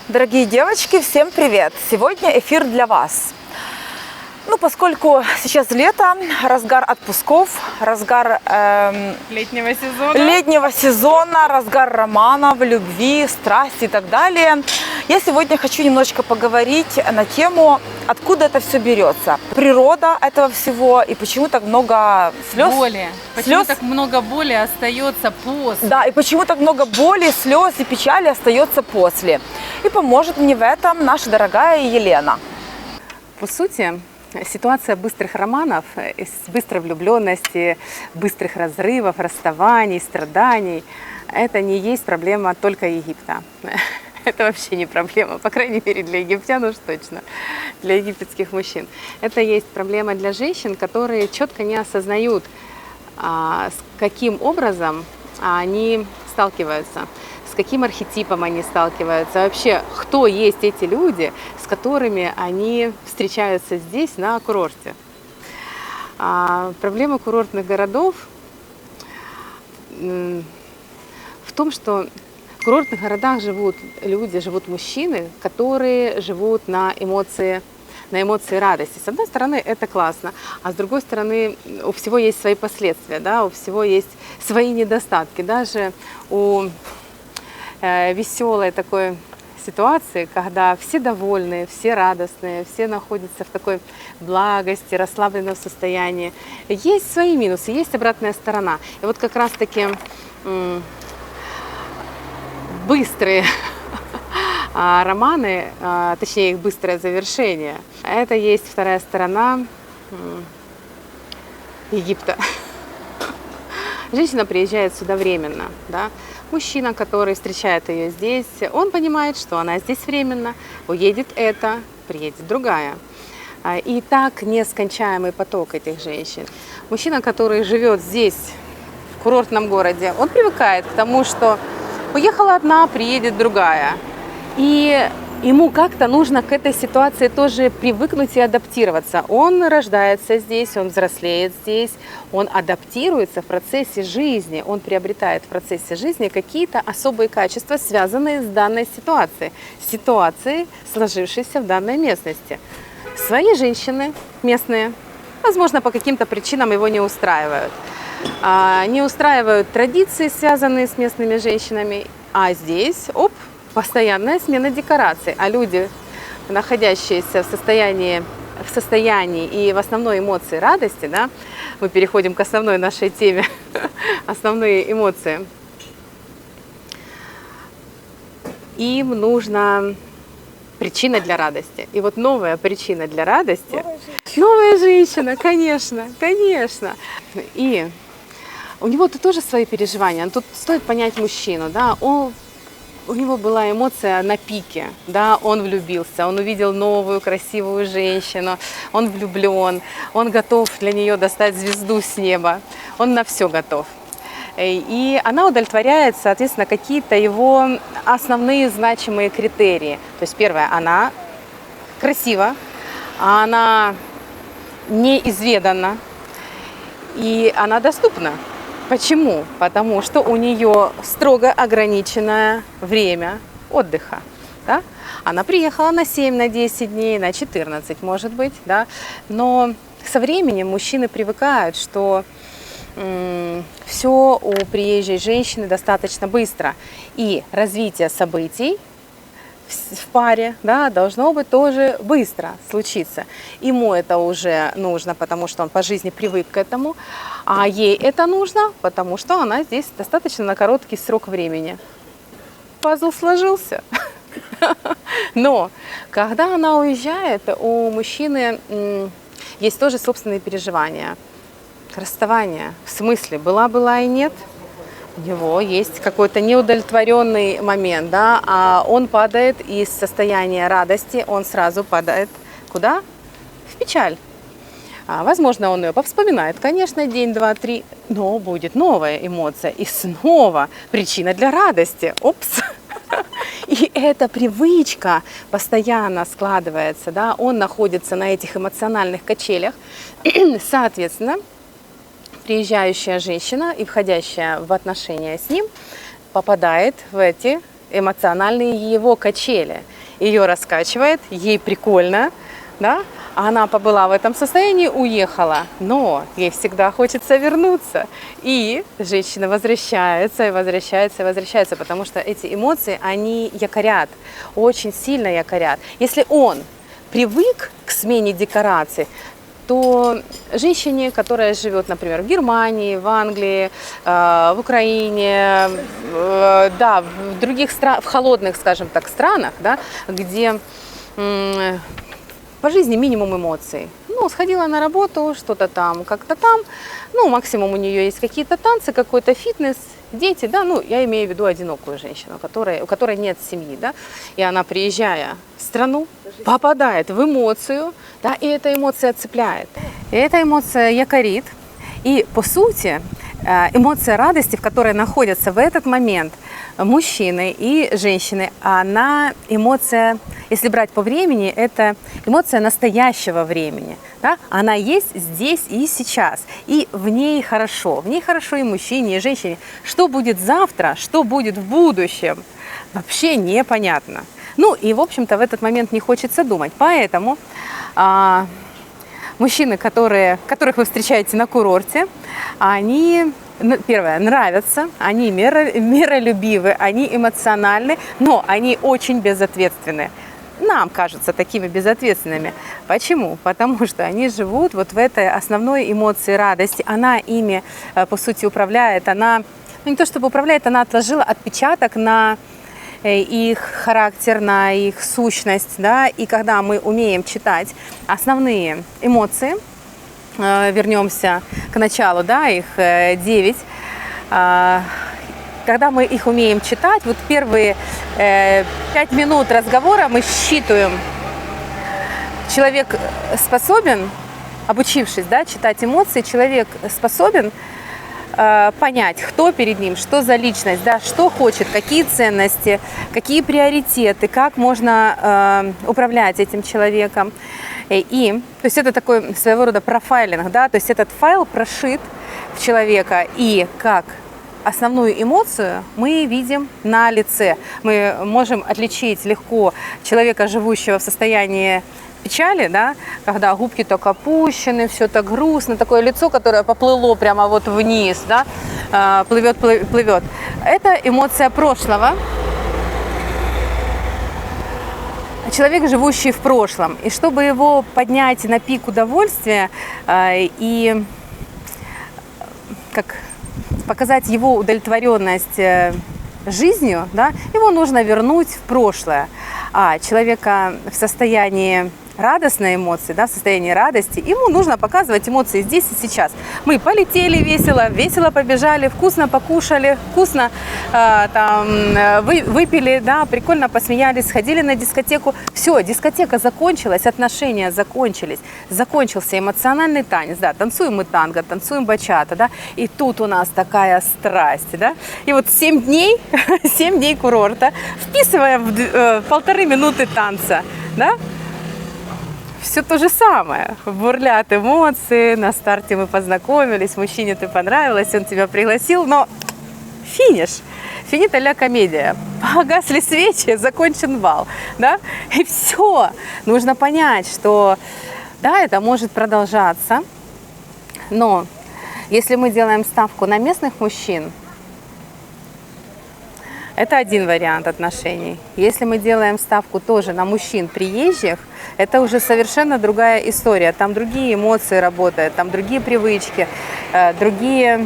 Дорогие девочки, всем привет! Сегодня эфир для вас. Поскольку сейчас лето, разгар отпусков, разгар летнего сезона, разгар романов, любви, страсти и так далее, я сегодня хочу немножечко поговорить на тему, откуда это все берется. Природа этого всего и почему так много слез. Почему так много боли остается после. Да, и почему так много боли, слез и печали остается после. И поможет мне в этом наша дорогая Елена. По сути, ситуация быстрых романов, быстрой влюбленности, быстрых разрывов, расставаний, страданий, это не есть проблема только Египта. Это вообще не проблема, по крайней мере для египтян уж точно, для египетских мужчин. Это есть проблема для женщин, которые четко не осознают, с каким образом они сталкиваются, с каким архетипом они сталкиваются, вообще, кто есть эти люди, с которыми они встречаются здесь, на курорте. Проблема курортных городов в том, что в курортных городах живут люди, живут мужчины, которые живут на эмоции радости. С одной стороны, это классно, а с другой стороны, у всего есть свои последствия, да, у всего есть свои недостатки. Даже у веселой такой ситуации, когда все довольные, все радостные, все находятся в такой благости, расслабленном состоянии, есть свои минусы, есть обратная сторона. И вот как раз-таки быстрые романы, точнее их быстрое завершение, это есть вторая сторона Египта. Женщина приезжает сюда временно, да? Мужчина, который встречает ее здесь, он понимает, что она здесь временно, уедет эта, приедет другая. И так нескончаемый поток этих женщин. Мужчина, который живет здесь, в курортном городе, он привыкает к тому, что уехала одна, приедет другая. И ему как-то нужно к этой ситуации тоже привыкнуть и адаптироваться. Он рождается здесь, он взрослеет здесь, он адаптируется в процессе жизни, он приобретает в процессе жизни какие-то особые качества, связанные с данной ситуацией, сложившейся в данной местности. Свои женщины местные, возможно, по каким-то причинам его не устраивают. Не устраивают традиции, связанные с местными женщинами, а здесь, постоянная смена декораций, а люди, находящиеся в состоянии и в основной эмоции радости, да, мы переходим к основной нашей теме, основные эмоции, им нужна причина для радости. И вот новая причина для радости, новая женщина, конечно. И у него-то тоже свои переживания. Тут стоит понять мужчину, да, у него была эмоция на пике, да, он влюбился, он увидел новую красивую женщину, он влюблен, он готов для нее достать звезду с неба, он на все готов. И она удовлетворяет, соответственно, какие-то его основные значимые критерии. То есть первое, она красива, она неизведанна и она доступна. Почему? Потому что у нее строго ограниченное время отдыха. Да? Она приехала на 7, на 10 дней, на 14, может быть. Да? Но со временем мужчины привыкают, что все у приезжей женщины достаточно быстро. И развитие событий в паре, да, должно быть тоже быстро случиться. Ему это уже нужно, потому что он по жизни привык к этому, а ей это нужно, потому что она здесь достаточно на короткий срок времени. Пазл сложился. Но когда она уезжает, у мужчины есть тоже собственные переживания. Расставание. В смысле, была и нет. У него есть какой-то неудовлетворенный момент, да, а он падает из состояния радости, он сразу падает куда? В печаль. Возможно, он ее повспоминает, конечно, день, два, три, но будет новая эмоция и снова причина для радости. Опс! И эта привычка постоянно складывается, да, он находится на этих эмоциональных качелях, соответственно, приезжающая женщина и входящая в отношения с ним попадает в эти эмоциональные его качели. Ее раскачивает, ей прикольно, да? Она побыла в этом состоянии, уехала, но ей всегда хочется вернуться. И женщина возвращается, и возвращается, и возвращается, потому что эти эмоции, они якорят, очень сильно якорят. Если он привык к смене декораций, то женщине, которая живет, например, в Германии, в Англии, в Украине, да, в других в холодных, скажем так, странах, да, где по жизни минимум эмоций. Ну, сходила на работу, что-то там, как-то там. Ну, максимум у нее есть какие-то танцы, какой-то фитнес, дети, да. Ну, я имею в виду одинокую женщину, у которой нет семьи, да. И она, приезжая в страну, попадает в эмоцию, да, и эта эмоция цепляет. И эта эмоция якорит. И, по сути, эмоция радости, в которой находятся в этот момент мужчины и женщины, она эмоция, если брать по времени, это эмоция настоящего времени. Да? Она есть здесь и сейчас. И в ней хорошо и мужчине, и женщине. Что будет завтра, что будет в будущем, вообще непонятно. Ну и, в общем-то, в этот момент не хочется думать. Поэтому мужчины, которых вы встречаете на курорте, они, первое, нравятся, они миролюбивы, они эмоциональны, но они очень безответственны. Нам кажутся такими безответственными. Почему? Потому что они живут вот в этой основной эмоции радости. Она ими, по сути, управляет. Она, ну не то чтобы управляет, она отложила отпечаток на их характер, на их сущность, да, и когда мы умеем читать основные эмоции, вернемся к началу, да, их 9, когда мы их умеем читать, вот первые 5 минут разговора мы считываем. Человек способен, обучившись, да, читать эмоции, человек способен понять, кто перед ним, что за личность, да, что хочет, какие ценности, какие приоритеты, как можно управлять этим человеком. И, то есть это такой своего рода профайлинг, да, то есть этот файл прошит в человека, и как основную эмоцию мы видим на лице. Мы можем отличить легко человека, живущего в состоянии печали, да, когда губки так опущены, все так грустно, такое лицо, которое поплыло прямо вот вниз, да, плывет. Это эмоция прошлого. Человек, живущий в прошлом. И чтобы его поднять на пик удовольствия и как показать его удовлетворенность жизнью, да, его нужно вернуть в прошлое. А человека в состоянии радостной эмоции, да, в состоянии радости, ему нужно показывать эмоции здесь и сейчас. Мы полетели весело побежали, вкусно покушали, вкусно выпили, да, прикольно посмеялись, сходили на дискотеку. Все, дискотека закончилась, отношения закончились, закончился эмоциональный танец, да, танцуем мы танго, танцуем бачата, да, и тут у нас такая страсть, да, и вот 7 дней курорта, вписываем в 1,5 минуты танца, да. Все то же самое. Бурлят эмоции, на старте мы познакомились, мужчине ты понравилась, он тебя пригласил, но финиш. Финита ля комедия. Погасли свечи, закончен бал. Да? И все. Нужно понять, что да, это может продолжаться, но если мы делаем ставку на местных мужчин, это один вариант отношений. Если мы делаем ставку тоже на мужчин приезжих, это уже совершенно другая история. Там другие эмоции работают, там другие привычки, другие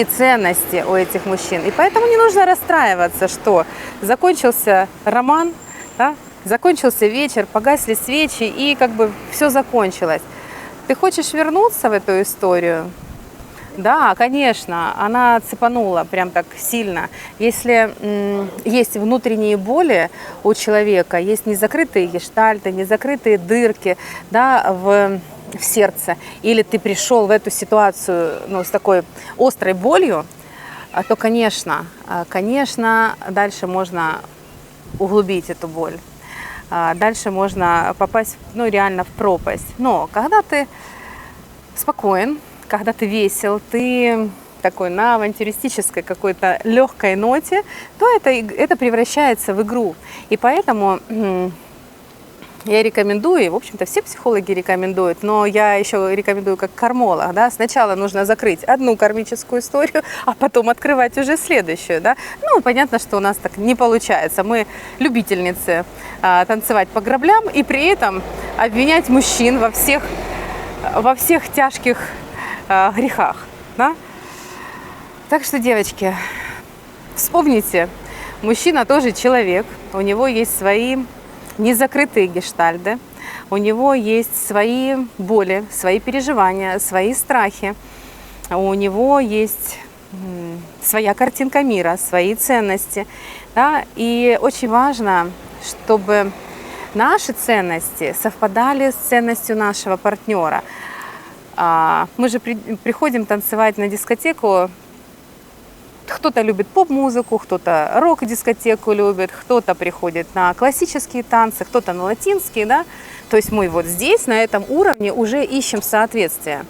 ценности у этих мужчин. И поэтому не нужно расстраиваться, что закончился роман, да, закончился вечер, погасли свечи и как бы все закончилось. Ты хочешь вернуться в эту историю? Да, конечно, она цепанула прям так сильно. Если есть внутренние боли у человека, есть незакрытые гештальты, незакрытые дырки, да, в сердце, или ты пришел в эту ситуацию, ну, с такой острой болью, то, конечно, дальше можно углубить эту боль. Дальше можно попасть, ну, реально в пропасть. Но когда ты спокоен, когда ты весел, ты такой на авантюристической какой-то легкой ноте, то это превращается в игру. И поэтому я рекомендую, в общем-то все психологи рекомендуют, но я еще рекомендую как кармолог, да, сначала нужно закрыть одну кармическую историю, а потом открывать уже следующую, да. Ну, понятно, что у нас так не получается, мы любительницы танцевать по граблям и при этом обвинять мужчин во всех тяжких грехах, да. Так что, девочки, вспомните, мужчина тоже человек, у него есть свои незакрытые гештальты, у него есть свои боли, свои переживания, свои страхи, у него есть своя картинка мира, свои ценности. Да? И очень важно, чтобы наши ценности совпадали с ценностью нашего партнера. Мы же приходим танцевать на дискотеку. Кто-то любит поп-музыку, кто-то рок-дискотеку любит, кто-то приходит на классические танцы, кто-то на латинские, да. То есть мы вот здесь, на этом уровне, уже ищем соответствие.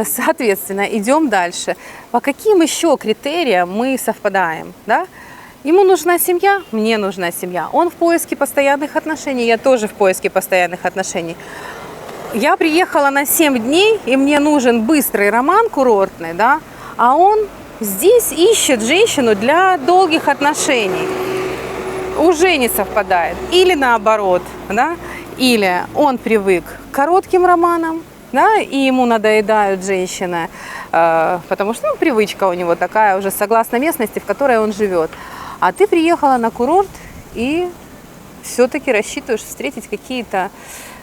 Соответственно, идем дальше. По каким еще критериям мы совпадаем, да? Ему нужна семья, мне нужна семья. Он в поиске постоянных отношений, я тоже в поиске постоянных отношений. Я приехала на 7 дней, и мне нужен быстрый роман курортный, да, а он здесь ищет женщину для долгих отношений. Уже не совпадает. Или наоборот, да? Или он привык к коротким романам, да, и ему надоедают женщины, потому что привычка у него такая уже согласно местности, в которой он живет. А ты приехала на курорт и все-таки рассчитываешь встретить какие-то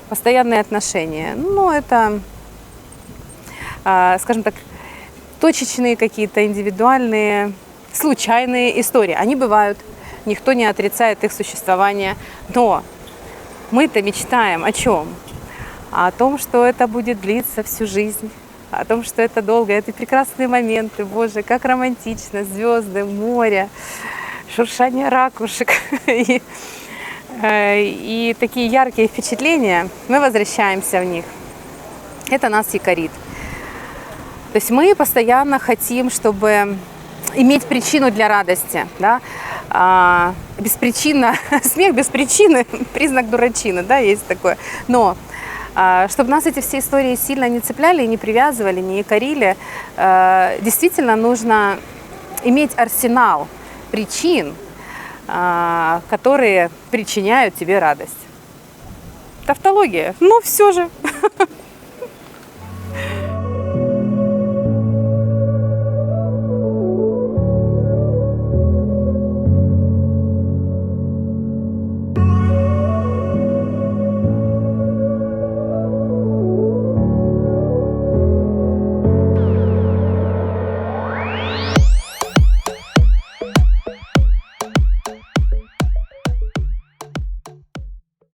постоянные отношения. Ну, это, скажем так, точечные какие-то индивидуальные, случайные истории. Они бывают, никто не отрицает их существование. Но мы-то мечтаем о чем? О том, что это будет длиться всю жизнь, о том, что это долго, это прекрасные моменты, боже, как романтично, звезды, море, шуршание ракушек и такие яркие впечатления, мы возвращаемся в них. Это нас якорит. То есть мы постоянно хотим, чтобы иметь причину для радости, да? Беспричинно, смех без причины, признак дурачины, да, есть такое. Но чтобы нас эти все истории сильно не цепляли, не привязывали, не якорили, действительно нужно иметь арсенал причин, которые причиняют тебе радость. Тавтология, но все же.